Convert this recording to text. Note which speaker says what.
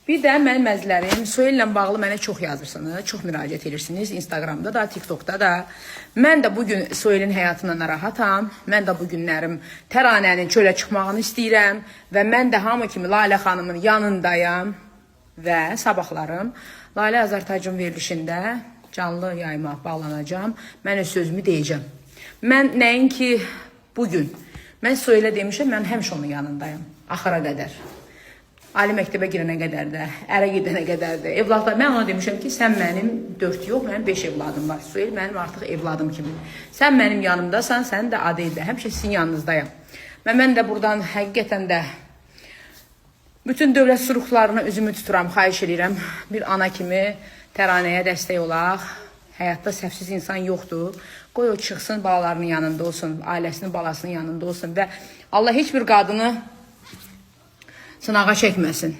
Speaker 1: Bir də mənim məzlərim, Soyellə bağlı mənə çox yazırsınız, çox müraciət edirsiniz. Instagramda da, TikTokda da. Mən də bugün Soyelin həyatından narahatam. Mən də bu günlərim təranənin çölə çıxmağını istəyirəm. Və mən də hamı kimi Lalə xanımın yanındayam. Və sabahlarım Lalə Azərtacın verilişində canlı yayıma bağlanacağım. Mən öz sözümü deyəcəm. Mən nəinki bugün, mən Soyelə demişəm, mən həmişə onun yanındayım. Axıra qədər. Ali məktəbə girənə qədər də, ərə gedənə qədər də, evladlar. Mən ona demişəm ki, sən mənim 4 yox, mənim 5 evladım var. Soyel mənim artıq evladım kimi. Sən mənim yanımdasan, sən də Adildə. Həmişə sizin yanınızdayım. Və mən də buradan həqiqətən də bütün dövlət suruqlarına üzümü tuturam, xahiş edirəm. Bir ana kimi təranəyə dəstək olaq. Həyatda səhvsiz insan yoxdur. Qoy o çıxsın, balalarının yanında olsun, ailəsinin, balasının yanında olsun və Allah heç bir qadını sınağa çəkməsin.